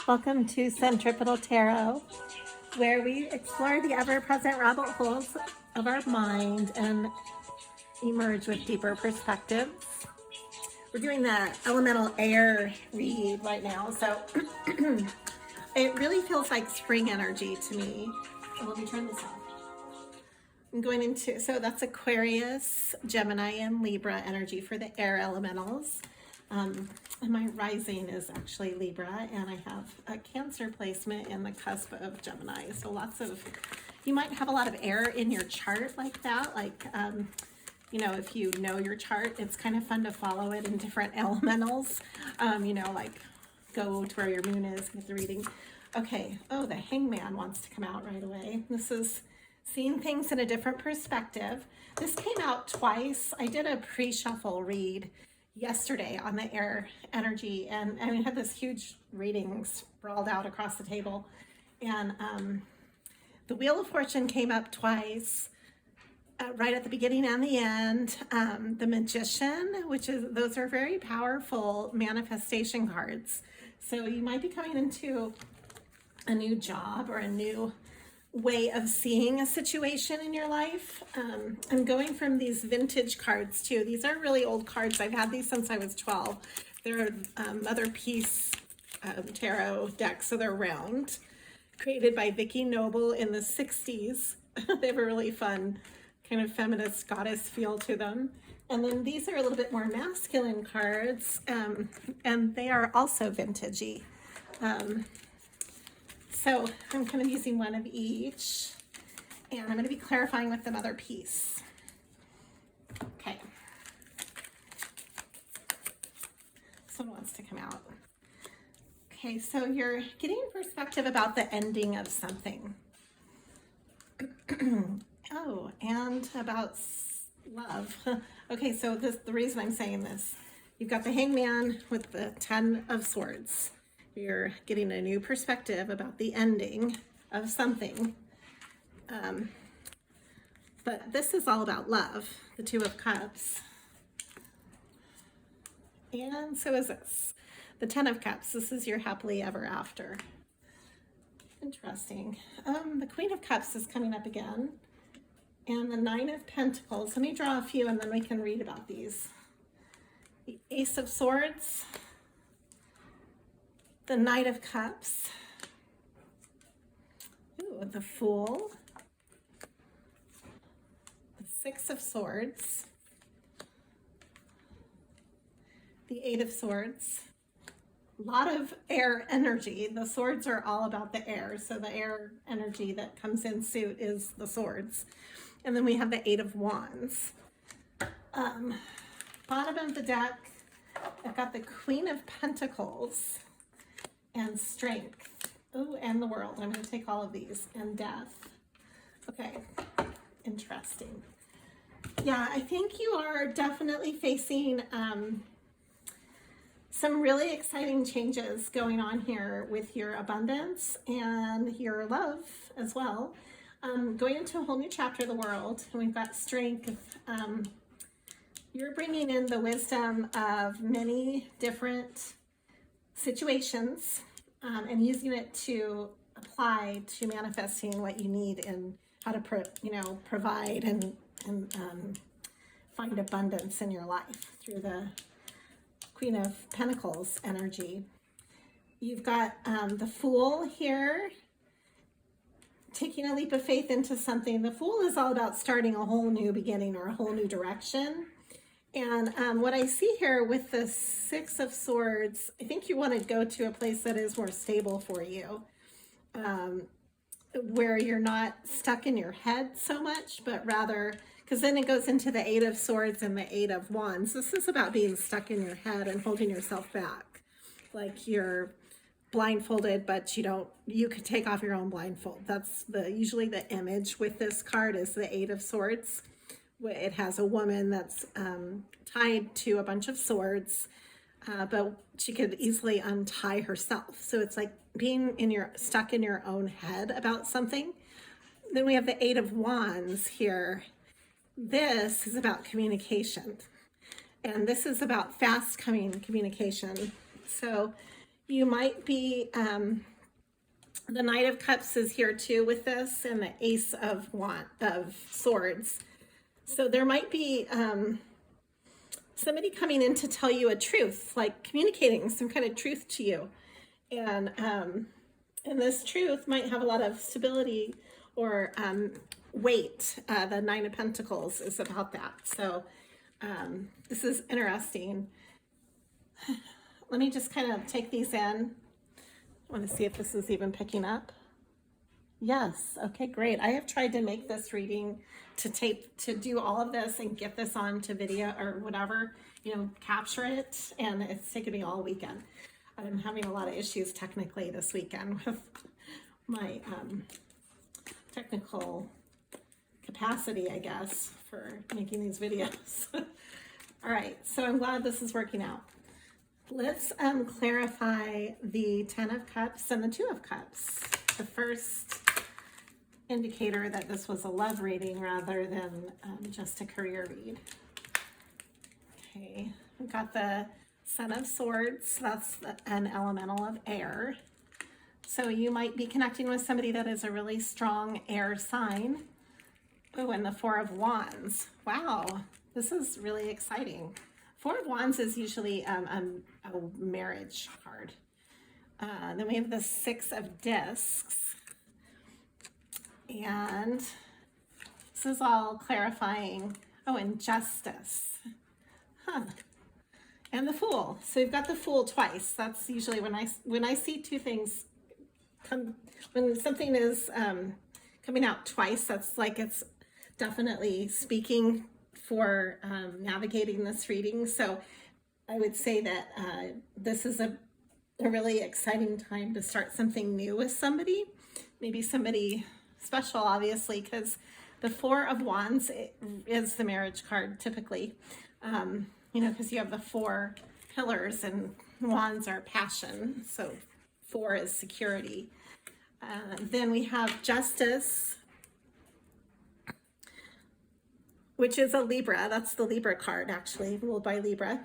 Welcome to Centripetal Tarot, where we explore the ever-present rabbit holes of our mind and emerge with deeper perspectives. We're doing the elemental air read right now, so it really feels like spring energy to me. So let me turn this off. I'm going into, so that's Aquarius, Gemini, and Libra energy for the air elementals. And my rising is actually Libra, and I have a Cancer placement in the cusp of Gemini. So lots of, you might have a lot of air in your chart like that. Like, you know, if you know your chart, it's kind of fun to follow it in different elementals. You know, like go to where your moon is, get the reading. Okay, oh, the Hangman wants to come out right away. This is seeing things in a different perspective. This came out twice. I did a pre-shuffle read yesterday on the air energy, and I had this huge reading sprawled out across the table, and the Wheel of Fortune came up twice, right at the beginning and the end. The Magician, which is, those are very powerful manifestation cards. So you might be coming into a new job or a new way of seeing a situation in your life. I'm going from these vintage cards too. These are really old cards. I've had these since I was 12. They're Mother Peace tarot decks, so they're round, created by Vicki Noble in the 60s. They have a really fun kind of feminist goddess feel to them. And then these are a little bit more masculine cards, and they are also vintagey. So I'm kind of using one of each, and I'm going to be clarifying with the Mother Peace. Okay. Someone wants to come out. Okay, so you're getting perspective about the ending of something. Oh, and about love. Okay, so the reason I'm saying this, you've got the Hangman with the 10 of Swords. You're getting a new perspective about the ending of something. But this is all about love, the Two of Cups. And so is this, the 10 of Cups. This is your happily ever after. Interesting. The Queen of Cups is coming up again. And the 9 of Pentacles. Let me draw a few and then we can read about these. The Ace of Swords. The Knight of Cups. Ooh, the Fool. The 6 of Swords. The 8 of Swords. A lot of air energy. The swords are all about the air. So the air energy that comes in suit is the swords. And then we have the 8 of Wands. Bottom of the deck, I've got the Queen of Pentacles. And Strength. Oh, and the World. I'm going to take all of these. And Death. Okay. Interesting. Yeah, I think you are definitely facing some really exciting changes going on here with your abundance and your love as well. Going into a whole new chapter of the world. And we've got Strength. You're bringing in the wisdom of many different situations and using it to apply to manifesting what you need and how to provide and find abundance in your life through the Queen of Pentacles energy. You've got the Fool here, taking a leap of faith into something. The Fool is all about starting a whole new beginning or a whole new direction. And what I see here with the 6 of Swords, I think you want to go to a place that is more stable for you, where you're not stuck in your head so much, but rather, because then it goes into the 8 of Swords and the 8 of Wands. This is about being stuck in your head and holding yourself back. Like you're blindfolded, but you could take off your own blindfold. That's usually the image with this card is the 8 of Swords. It has a woman that's tied to a bunch of swords, but she could easily untie herself. So it's like being stuck in your own head about something. Then we have the 8 of Wands here. This is about communication, and this is about fast coming communication. So You might be, the Knight of Cups is here too with this, and the Ace of Swords. So there might be somebody coming in to tell you a truth, like communicating some kind of truth to you. And this truth might have a lot of stability or weight. The Nine of Pentacles is about that. So this is interesting. Let me just kind of take these in. I want to see if this is even picking up. Yes. Okay, great. I have tried to make this reading to do all of this and get this onto video or whatever, you know, capture it. And it's taken me all weekend. I'm having a lot of issues technically this weekend with my technical capacity, I guess, for making these videos. All right, so I'm glad this is working out. Let's clarify the Ten of Cups and the Two of Cups. The first indicator that this was a love reading rather than just a career read. Okay, we've got the Son of Swords. That's an elemental of air. So you might be connecting with somebody that is a really strong air sign. Oh, and the Four of Wands. Wow, this is really exciting. Four of Wands is usually a marriage card. Then we have the Six of Discs. And this is all clarifying. Oh, and Justice. Huh. And the Fool. So we've got the Fool twice. That's usually when I see two things come, when something is coming out twice, that's like it's definitely speaking for navigating this reading. So I would say that this is a really exciting time to start something new with somebody, maybe somebody special, obviously, because the Four of Wands is the marriage card typically, you know, because you have the four pillars and wands are passion. So four is security. Then we have Justice, which is a Libra. That's the Libra card, actually, ruled by Libra.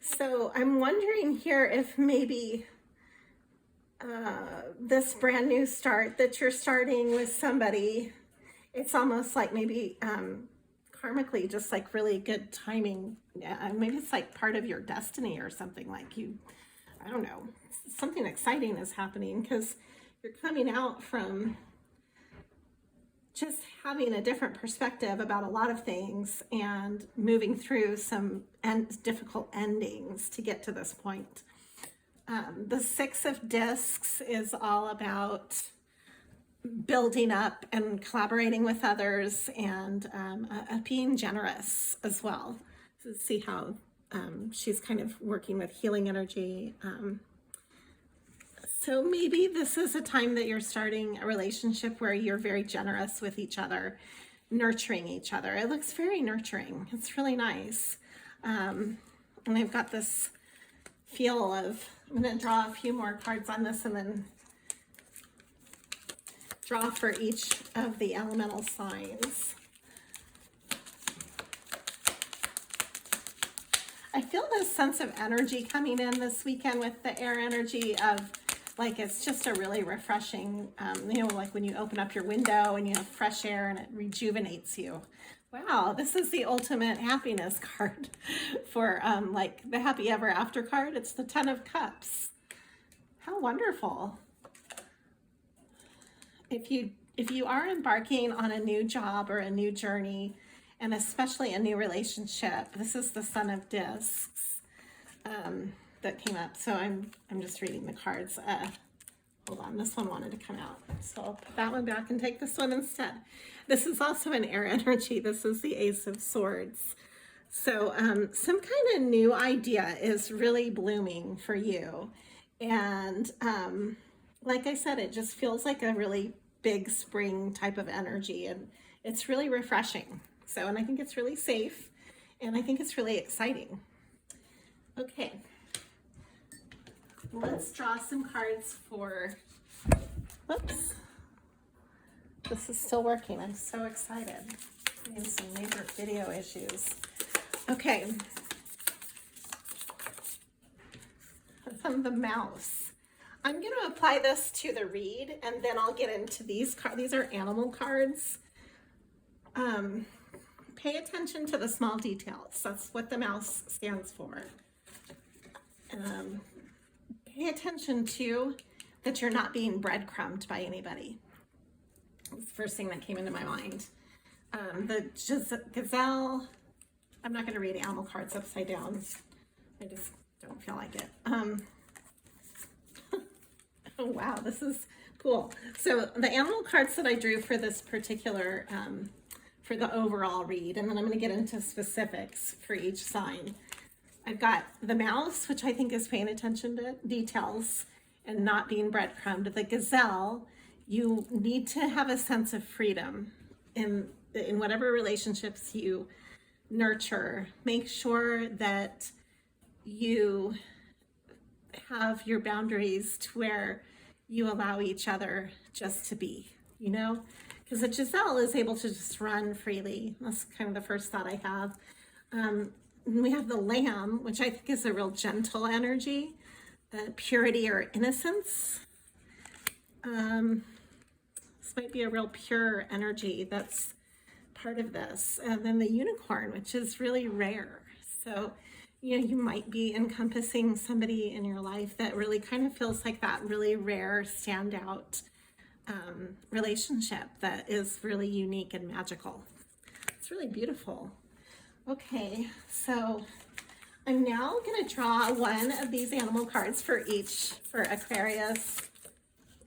So I'm wondering here if maybe this brand new start that you're starting with somebody, it's almost like maybe karmically just like really good timing. Maybe it's like part of your destiny or something, like you, I don't know, something exciting is happening because you're coming out from just having a different perspective about a lot of things and moving through some difficult endings to get to this point. The Six of Discs is all about building up and collaborating with others and being generous as well. So see how she's kind of working with healing energy. So maybe this is a time that you're starting a relationship where you're very generous with each other, nurturing each other. It looks very nurturing. It's really nice. And I've got this feel of, I'm going to draw a few more cards on this and then draw for each of the elemental signs. I feel this sense of energy coming in this weekend with the air energy of, like, it's just a really refreshing, you know, like when you open up your window and you have fresh air and it rejuvenates you. Wow, this is the ultimate happiness card for like the happy ever after card. It's the Ten of Cups. How wonderful. If you are embarking on a new job or a new journey, and especially a new relationship, this is the Son of Discs that came up. So I'm just reading the cards. Hold on, this one wanted to come out. So I'll put that one back and take this one instead. This is also an air energy. This is the Ace of Swords. So some kind of new idea is really blooming for you. And like I said, it just feels like a really big spring type of energy, and it's really refreshing. So, and I think it's really safe, and I think it's really exciting. Okay, let's draw some cards for, whoops, this is still working. I'm so excited. I have some major video issues. Okay. from the mouse. I'm going to apply this to the read, and then I'll get into these cards. These are animal cards. Pay attention to the small details. That's what the mouse stands for. Pay attention to that you're not being breadcrumbed by anybody. That's the first thing that came into my mind. The gazelle, I'm not going to read animal cards upside down. I just don't feel like it. Oh wow, this is cool. So the animal cards that I drew for this particular, for the overall read, and then I'm going to get into specifics for each sign. I've got the mouse, which I think is paying attention to details and not being breadcrumbed. The gazelle, you need to have a sense of freedom in whatever relationships you nurture. Make sure that you have your boundaries to where you allow each other just to be, you know? Because the Giselle is able to just run freely. That's kind of the first thought I have. We have the Lamb, which I think is a real gentle energy, purity or innocence. This might be a real pure energy that's part of this. And then the Unicorn, which is really rare. So, you know, you might be encompassing somebody in your life that really kind of feels like that really rare standout relationship that is really unique and magical. It's really beautiful. Okay, so I'm now going to draw one of these animal cards for Aquarius.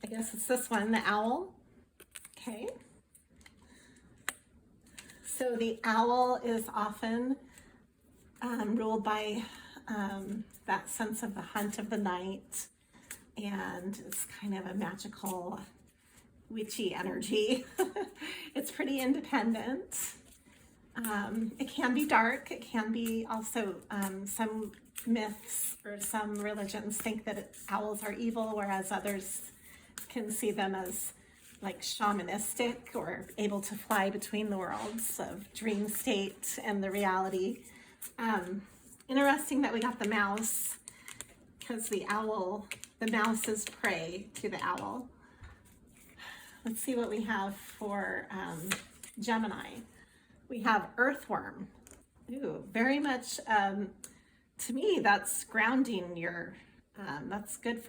I guess it's this one, the owl. Okay. So the owl is often ruled by that sense of the hunt of the night, and it's kind of a magical, witchy energy. It's pretty independent. It can be dark. It can be also some myths or some religions think that owls are evil, whereas others can see them as like shamanistic or able to fly between the worlds of dream state and the reality. Interesting that we got the mouse, because the mouse is prey to the owl. Let's see what we have for Gemini. We have earthworm. Ooh, very much, to me, that's grounding that's good